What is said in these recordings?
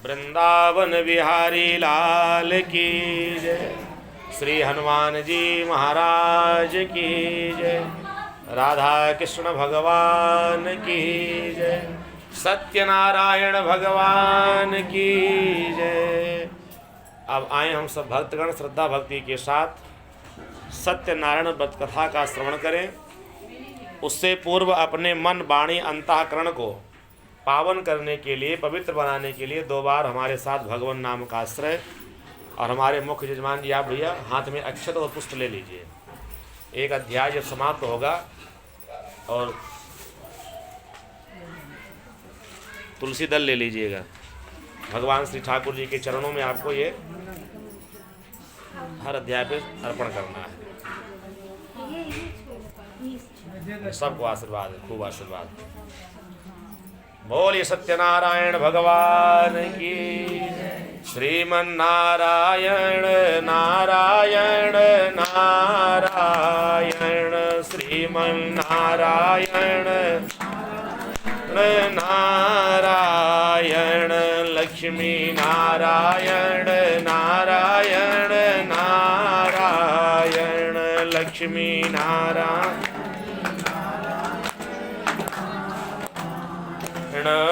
वृंदावन बिहारी लाल की जय। श्री हनुमान जी महाराज की जय। राधा कृष्ण भगवान की जय। सत्यनारायण भगवान की जय। अब आए हम सब भक्तगण श्रद्धा भक्ति के साथ सत्यनारायण व्रत कथा का श्रवण करें। उससे पूर्व अपने मन वाणी अंतःकरण को पावन करने के लिए, पवित्र बनाने के लिए 2 बार हमारे साथ भगवान नाम का आश्रय और हमारे मुख्य यजमान जी आप भैया हाथ में अक्षत और पुष्प ले लीजिए। एक अध्याय जब समाप्त होगा और तुलसी दल ले लीजिएगा। भगवान श्री ठाकुर जी के चरणों में आपको ये हर अध्याय पे अर्पण करना है। सबको आशीर्वाद है, खूब आशीर्वाद। बोलिए सत्यनारायण भगवान की। श्रीमन्नारायण नारायण नारायण श्रीमन्नारायण नारायण लक्ष्मी नारायण नारायण नारायण लक्ष्मी नारायण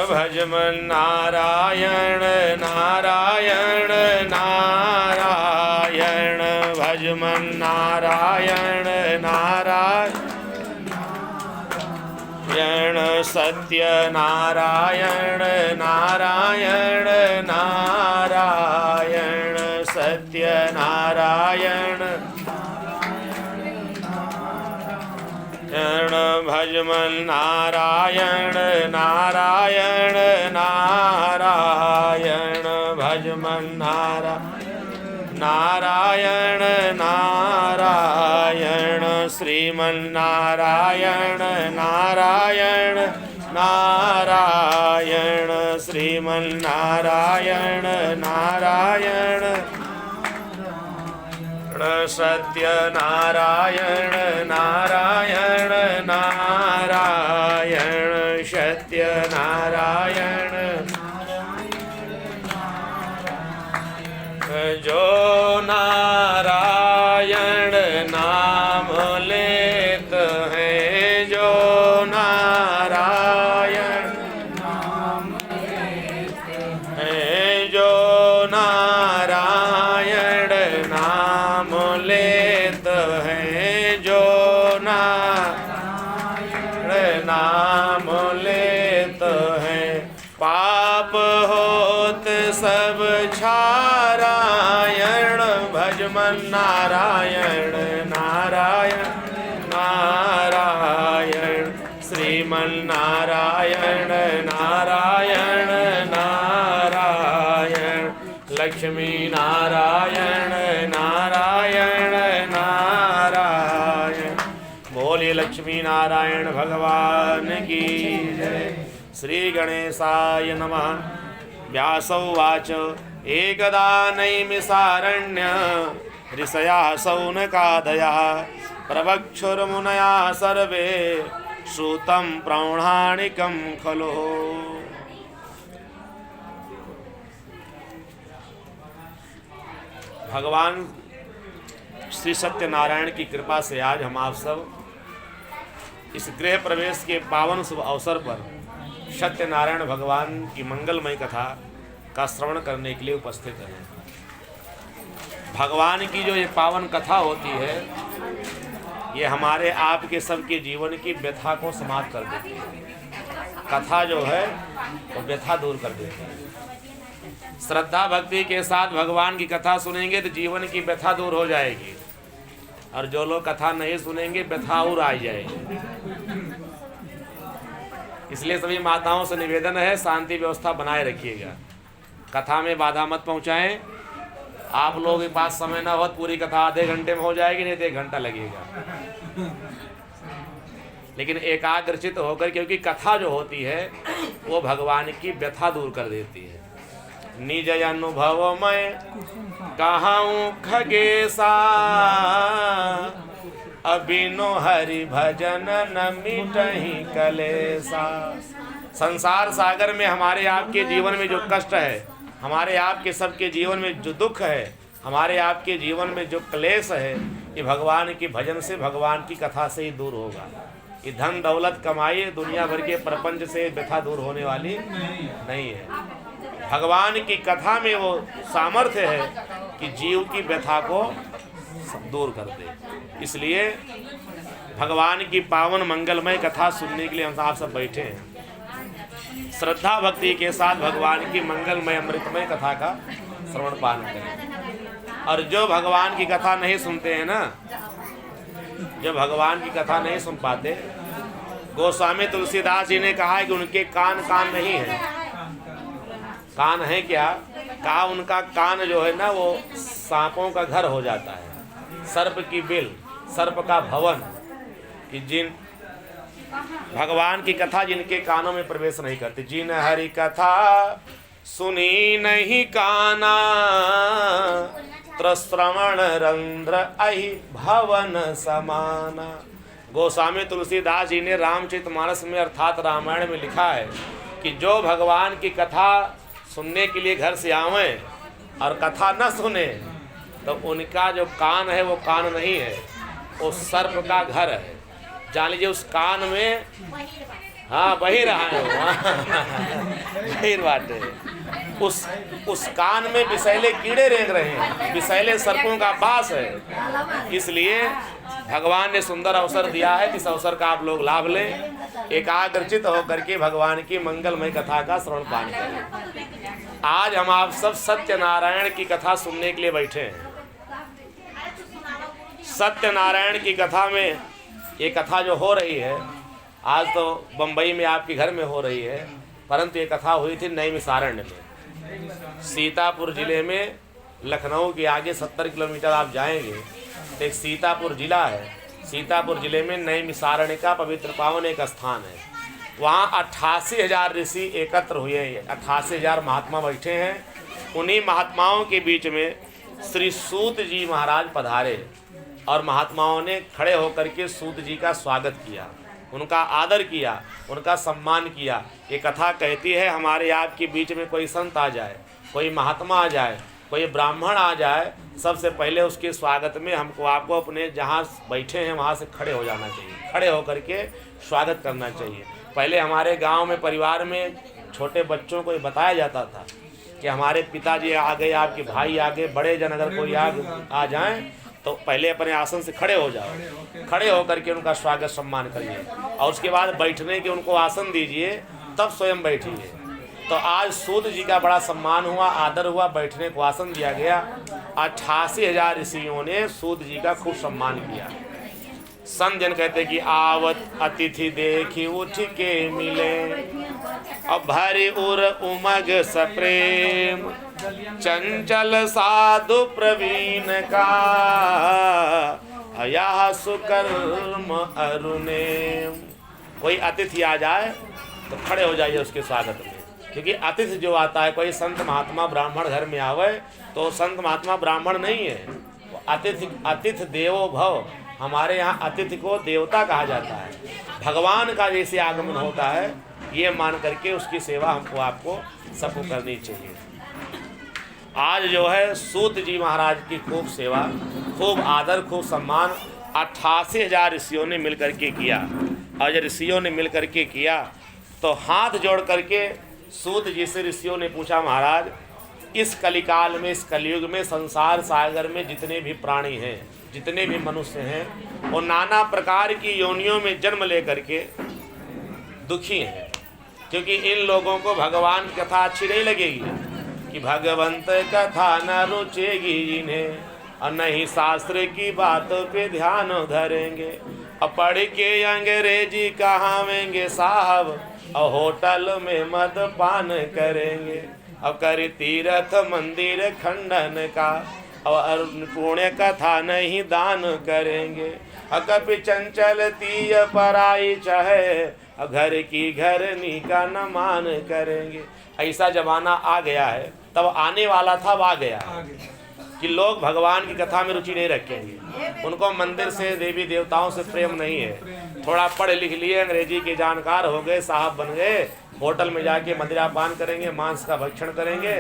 भजमन नारायण नारायण नारायण भजमन नारायण नारायण सत्य नारायण नारायण नारायण सत्य नारायण भजमन नारायण नारायण नारायण भजमन नारायण नारायण श्रीमन्नारायण नारायण नारायण श्रीमन्नारायण नारायण सत्य नारायण नारायण नारायण सत्य नारायण जो नारायण नाम लेत है, जो नारायण नाम लेत है, जो नारायण नाम लेत है, जो नारायण नाम लेत है, पाप होत सब छारायण भजमन नारायण नारायण नारायण श्रीमन नारायण नारायण नारायण लक्ष्मी नारायण नारायण नारायण। बोलिए लक्ष्मी नारायण भगवान की जय। श्री गणेशाय नमः। व्यासोवाच एकदा नैमिषारण्य ऋषयः शौनकादयः प्रवक्षुर्मुनयः सर्वे श्रुतं पौराणिकं खलु। भगवान श्री सत्यनारायण की कृपा से आज हम आप सब इस गृह प्रवेश के पावन शुभ अवसर पर सत्यनारायण भगवान की मंगलमय कथा का श्रवण करने के लिए उपस्थित हैं। भगवान की जो ये पावन कथा होती है, ये हमारे आपके सबके जीवन की व्यथा को समाप्त कर देती है। कथा जो है वो व्यथा दूर कर देती है। श्रद्धा भक्ति के साथ भगवान की कथा सुनेंगे तो जीवन की व्यथा दूर हो जाएगी, और जो लोग कथा नहीं सुनेंगे व्यथा और आ जाएगी। इसलिए सभी माताओं से निवेदन है, शांति व्यवस्था बनाए रखिएगा, कथा में बाधा मत पहुंचाएं। आप लोगों के पास समय ना हो, पूरी कथा आधे घंटे में हो जाएगी, नहीं तो 1 घंटा लगेगा। लेकिन एकाग्रचित होकर, क्योंकि कथा जो होती है वो भगवान की व्यथा दूर कर देती है। निज अनुभव में कहाऊं खगेसा, अबिनो हरि भजन न मिटहि कलेसा। संसार सागर में हमारे आपके जीवन में जो कष्ट है हमारे आपके सबके जीवन में जो दुख है, हमारे आपके जीवन में जो क्लेश है, ये भगवान के भजन से, भगवान की कथा से ही दूर होगा। ये धन दौलत कमाई दुनिया भर के प्रपंच से व्यथा दूर होने वाली नहीं है। भगवान की कथा में वो सामर्थ्य है कि जीव की व्यथा को दूर कर दे। इसलिए भगवान की पावन मंगलमय कथा सुनने के लिए हम आप सब बैठे हैं। श्रद्धा भक्ति के साथ भगवान की मंगलमय अमृतमय कथा का श्रवण पान करें। और जो भगवान की कथा नहीं सुनते हैं ना, जो भगवान की कथा नहीं सुन पाते, गोस्वामी तुलसीदास जी ने कहा है कि उनके कान नहीं है। कान है क्या? कहा उनका कान जो है ना वो सांपों का घर हो जाता है, सर्प की बिल, सर्प का भवन, कि जिन भगवान की कथा जिनके कानों में प्रवेश नहीं करती। जिन हरि कथा सुनी नहीं काना, त्रश्रवण रंध्र अहि भवन समाना। गोस्वामी तुलसीदास जी ने रामचरितमानस में अर्थात रामायण में लिखा है कि जो भगवान की कथा सुनने के लिए घर से आवें और कथा न सुने, तो उनका जो कान है वो कान नहीं है, वो सर्प का घर है। जान लीजिए उस कान में, हाँ बही रहा है बात है। उस कान में विषैले कीड़े रेंग रहे हैं, विषैले सर्पों का वास है। इसलिए भगवान ने सुंदर अवसर दिया है, इस अवसर का आप लोग लाभ लें, एकाग्रचित होकर के भगवान की मंगलमय कथा का श्रवण पान करें। आज हम आप सब सत्यनारायण की कथा सुनने के लिए बैठे हैं। सत्यनारायण की कथा में ये कथा जो हो रही है, आज तो बम्बई में आपके घर में हो रही है, परंतु ये कथा हुई थी नैमिषारण्य में, सीतापुर जिले में। लखनऊ के आगे 70 किलोमीटर आप जाएंगे तो एक सीतापुर जिला है। सीतापुर जिले में नैमिषारण्य का पवित्र पावन एक स्थान है। वहाँ 88,000 ऋषि एकत्र हुए हैं, 88,000 महात्मा बैठे हैं। उन्हीं महात्माओं के बीच में श्री सूत जी महाराज पधारे और महात्माओं ने खड़े होकर के सूत जी का स्वागत किया, उनका आदर किया, उनका सम्मान किया। ये कथा कहती है हमारे आपके बीच में कोई संत आ जाए, कोई महात्मा आ जाए, कोई ब्राह्मण आ जाए, सबसे पहले उसके स्वागत में हमको आपको अपने जहाँ बैठे हैं वहाँ से खड़े हो जाना चाहिए, खड़े होकर के स्वागत करना चाहिए। पहले हमारे गांव में परिवार में छोटे बच्चों को ये बताया जाता था कि हमारे पिताजी आ गए, आपके भाई आ गए, बड़े जन अगर कोई आ जाएं तो पहले अपने आसन से खड़े हो जाओ, खड़े होकर के उनका स्वागत सम्मान करिए और उसके बाद बैठने के उनको आसन दीजिए, तब स्वयं बैठिए। तो आज सूत जी का बड़ा सम्मान हुआ, आदर हुआ, बैठने को आसन दिया गया। 88,000 ऋषियों ने सूत जी का खूब सम्मान किया। संत जन कहते कि आवत अतिथि देखी उठ के मिले, अब भरी उर उमग सप्रेम, चंचल साधु प्रवीण का अया सुकर्म अरुणेम। कोई अतिथि आ जाए तो खड़े हो जाइए उसके स्वागत में, क्योंकि अतिथि जो आता है, कोई संत महात्मा ब्राह्मण घर में आवे तो संत महात्मा ब्राह्मण नहीं है, अतिथि देवो भव। हमारे यहाँ अतिथि को देवता कहा जाता है, भगवान का जैसे आगमन होता है, ये मान करके उसकी सेवा हमको आपको सबको करनी चाहिए। आज जो है सूत जी महाराज की खूब सेवा, खूब आदर, खूब सम्मान 88,000 ऋषियों ने मिल करके किया। और जब ऋषियों ने मिल करके किया तो हाथ जोड़ करके सूत जी से ऋषियों ने पूछा, महाराज इस कलिकाल में, इस कलयुग में, संसार सागर में जितने भी प्राणी हैं, जितने भी मनुष्य हैं, वो नाना प्रकार की योनियों में जन्म लेकर के दुखी हैं, क्योंकि इन लोगों को भगवान की कथा अच्छी नहीं लगेगी कि भगवंत कथा न रुचेगी इन्हें, और नहीं शास्त्र की बातों पे ध्यान धरेंगे, और पढ़ के अंग्रेजी कहावेंगे साहब, और होटल में मद पान करेंगे, और कर तीर्थ मंदिर खंडन का, और पुण्य कथा नहीं दान करेंगे, और कपि चंचल तीय पराई चाहे, और घर की घरनी का न मान करेंगे। ऐसा जमाना आ गया है, तब आने वाला था, अब आ गया कि लोग भगवान की कथा में रुचि नहीं रखेंगे, उनको मंदिर से, देवी देवताओं से प्रेम नहीं है। थोड़ा पढ़ लिख लिए, अंग्रेजी के जानकार हो गए, साहब बन गए, होटल में जाके मदिरा पान करेंगे, मांस का भक्षण करेंगे,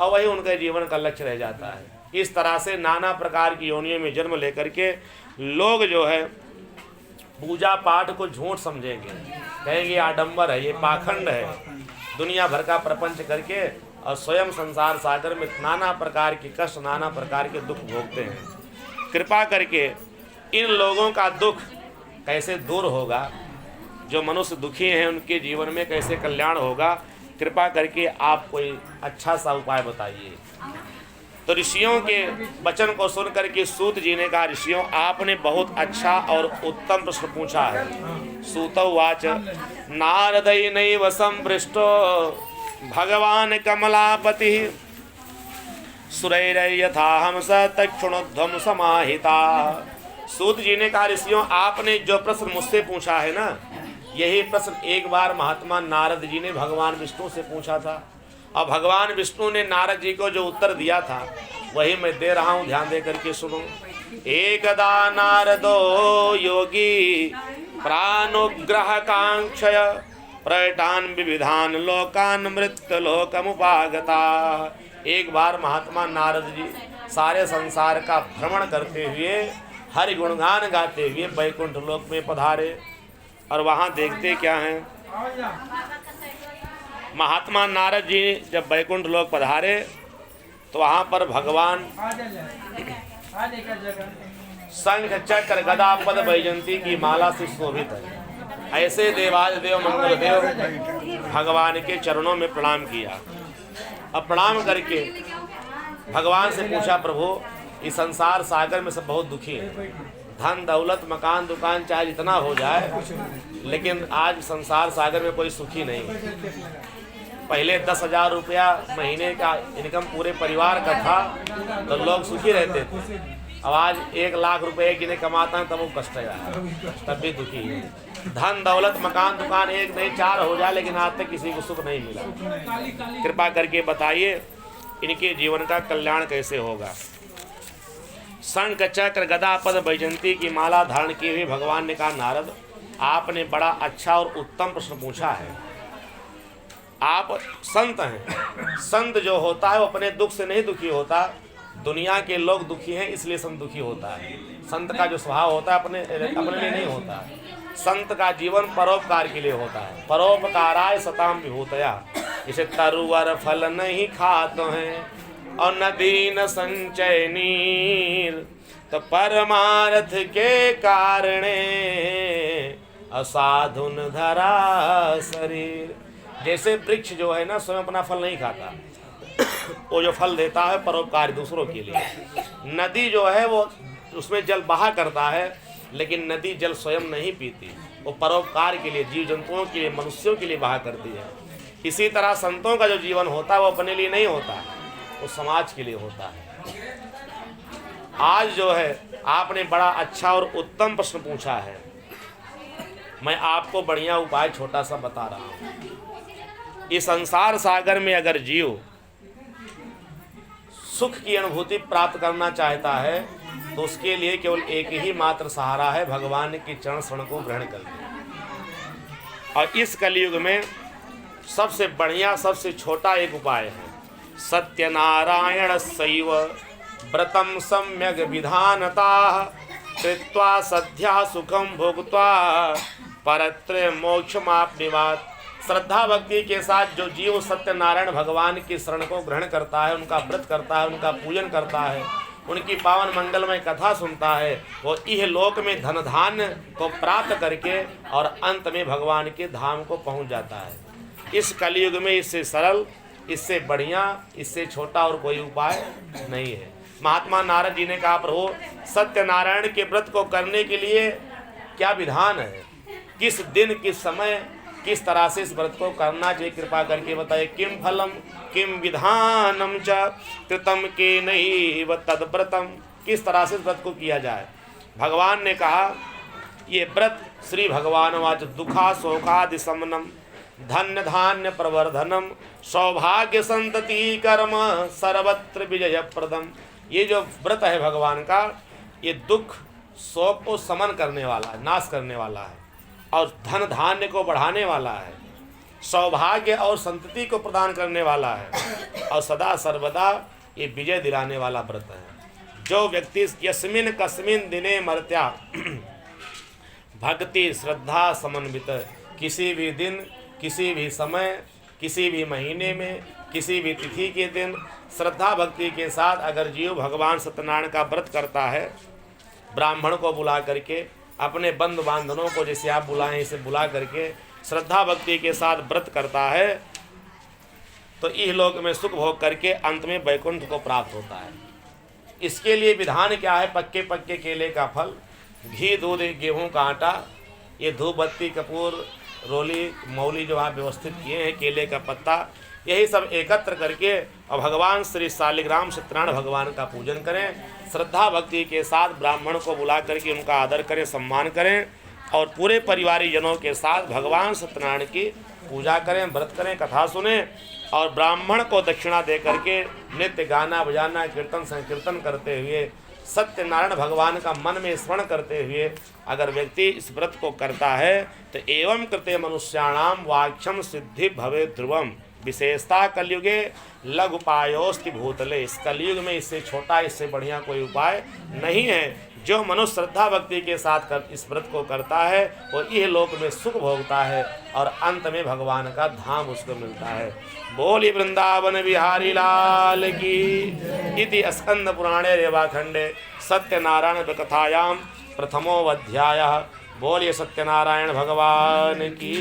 और वही उनके जीवन का लक्ष्य रह जाता है। इस तरह से नाना प्रकार की योनियों में जन्म लेकर के लोग जो है पूजा पाठ को झूठ समझेंगे, कहेंगे आडंबर है, ये पाखंड है, दुनिया भर का प्रपंच करके और स्वयं संसार सागर में नाना प्रकार के कष्ट, नाना प्रकार के दुख भोगते हैं। कृपा करके इन लोगों का दुख कैसे दूर होगा, जो मनुष्य दुखी हैं उनके जीवन में कैसे कल्याण होगा, कृपा करके आप कोई अच्छा सा उपाय बताइए। तो ऋषियों के वचन को सुन करके सूत जी ने कहा, ऋषियों आपने बहुत अच्छा और उत्तम प्रश्न पूछा है। सूतोवाच नारदैनैव संपृष्टो भगवान कमलापति सुरैर्यथाहं स तक्षुणोध्वं समाहिता। सूत जी ने कहा, ऋषियों आपने जो प्रश्न मुझसे पूछा है ना, यही प्रश्न एक बार महात्मा नारद जी ने भगवान विष्णु से पूछा था, और भगवान विष्णु ने नारद जी को जो उत्तर दिया था वही मैं दे रहा हूँ, ध्यान दे करके सुनो। एकदा नारदो योगी प्राणुग्रह कांक्षय प्रयतान विविधान लोकान मृत्यु लोकमुपागता। एक बार महात्मा नारद जी सारे संसार का भ्रमण करते हुए हरि गुणगान गाते हुए वैकुंठ लोक में पधारे, और वहाँ देखते क्या हैं, महात्मा नारद जी जब वैकुंठ लोक पधारे तो वहाँ पर भगवान शंख चक्र गदा पद वैजंती की माला से शोभित है। ऐसे देवादिदेव मंगल देव भगवान के चरणों में प्रणाम किया। अब प्रणाम करके भगवान से पूछा, प्रभु इस संसार सागर में सब बहुत दुखी है, धन दौलत मकान दुकान चाहे जितना हो जाए, लेकिन आज संसार सागर में कोई सुखी नहीं। पहले 10,000 रुपया महीने का इनकम पूरे परिवार का था तो लोग सुखी रहते थे। अब आज 1 लाख रुपए किने कमाता है तब वो कष्ट है, तब भी दुखी है। धन दौलत मकान दुकान एक नहीं 4 हो जाए, लेकिन आज तक किसी को सुख नहीं मिला। कृपा करके बताइए इनके जीवन का कल्याण कैसे होगा। शंख चक्र गदा पद वैजंती की माला धारण किए हुए भगवान ने कहा, नारद आपने बड़ा अच्छा और उत्तम प्रश्न पूछा है। आप संत हैं, संत जो होता है वो अपने दुख से नहीं दुखी होता, दुनिया के लोग दुखी हैं इसलिए संत दुखी होता है। संत का जो स्वभाव होता है अपने लिए नहीं होता है। संत का जीवन परोपकार के लिए होता है। परोपकाराय सताम विभूतया, जैसे तरुवर फल नहीं खाते हैं और नदी न संचय नीर, तो परमार्थ के कारणे असाधुन धरा शरीर। जैसे वृक्ष जो है ना स्वयं अपना फल नहीं खाता, वो जो फल देता है परोपकार दूसरों के लिए। नदी जो है वो उसमें जल बहा करता है, लेकिन नदी जल स्वयं नहीं पीती, वो परोपकार के लिए, जीव जंतुओं के लिए, मनुष्यों के लिए बहा करती है। इसी तरह संतों का जो जीवन होता है वो अपने लिए नहीं होता, वो समाज के लिए होता है। आज जो है आपने बड़ा अच्छा और उत्तम प्रश्न पूछा है, मैं आपको बढ़िया उपाय छोटा सा बता रहा हूँ। इस संसार सागर में अगर जीव सुख की अनुभूति प्राप्त करना चाहता है तो उसके लिए केवल एक ही मात्र सहारा है, भगवान के चरण शरण को ग्रहण करना। और इस कलयुग में सबसे बढ़िया सबसे छोटा एक उपाय है, सत्यनारायण सैव व्रतम सम्यक विधानता कृत्वा सद्या सुखम भोक्त्वा परत्र मोक्षमाप्निवात। श्रद्धा भक्ति के साथ जो जीव सत्यनारायण भगवान की शरण को ग्रहण करता है, उनका व्रत करता है, उनका पूजन करता है, उनकी पावन मंगलमय कथा सुनता है, वो इह लोक में धन धान्य को प्राप्त करके और अंत में भगवान के धाम को पहुंच जाता है। इस कलयुग में इससे सरल, इससे बढ़िया, इससे छोटा और कोई उपाय नहीं है। महात्मा नारद जी ने कहा, प्रभु सत्यनारायण के व्रत को करने के लिए क्या विधान है, किस दिन किस समय किस तरह से इस व्रत को करना चाहिए, कृपा करके बताइए। किम फलम किम विधानम च कृतम के नहीं व तद्व्रतम, किस तरह से इस व्रत को किया जाए। भगवान ने कहा ये व्रत श्री भगवान वाच दुखा शोकादि समनम धन्य धान्य प्रवर्धनम सौभाग्य संतति कर्म सर्वत्र विजय प्रदम। ये जो व्रत है भगवान का, ये दुख शोक को समन करने वाला है, नाश करने वाला है, और धन धान्य को बढ़ाने वाला है, सौभाग्य और संतति को प्रदान करने वाला है और सदा सर्वदा ये विजय दिलाने वाला व्रत है। जो व्यक्ति यस्मिन कस्मिन दिने मर्त्या भक्ति श्रद्धा समन्वित, किसी भी दिन, किसी भी समय, किसी भी महीने में, किसी भी तिथि के दिन श्रद्धा भक्ति के साथ अगर जीव भगवान सत्यनारायण का व्रत करता है, ब्राह्मण को बुला करके, अपने बंधु बांधवों को जैसे आप बुलाएं इसे बुला करके श्रद्धा भक्ति के साथ व्रत करता है, तो इह लोक में सुख भोग करके अंत में वैकुंठ को प्राप्त होता है। इसके लिए विधान क्या है? पक्के पक्के केले का फल, घी, दूध, गेहूं का आटा, ये धूप बत्ती, कपूर, रोली, मौली जो आप व्यवस्थित किए हैं, केले का पत्ता, यही सब एकत्र करके और भगवान श्री शालिग्राम सत्यनारायण भगवान का पूजन करें। श्रद्धा भक्ति के साथ ब्राह्मण को बुला करके उनका आदर करें, सम्मान करें और पूरे परिवारी जनों के साथ भगवान सत्यनारायण की पूजा करें, व्रत करें, कथा सुने और ब्राह्मण को दक्षिणा दे करके नित्य गाना बजाना, कीर्तन संकीर्तन करते हुए सत्यनारायण भगवान का मन में स्मरण करते हुए अगर व्यक्ति इस व्रत को करता है तो एवं कृते मनुष्याणाम वाक्ष्यम सिद्धि भवे ध्रुवम। विशेषता कलयुगे लघु उपायोस्ति भूतले, इस कलयुग में इससे छोटा, इससे बढ़िया कोई उपाय नहीं है। जो मनुष्य श्रद्धा भक्ति के साथ इस व्रत को करता है वो यह लोक में सुख भोगता है और अंत में भगवान का धाम उसको मिलता है। बोली वृंदावन बिहारी लाल की। इति स्कंद पुराणे रेवाखंडे सत्यनारायण कथायां प्रथमो अध्यायः। बोलिए सत्यनारायण भगवान की।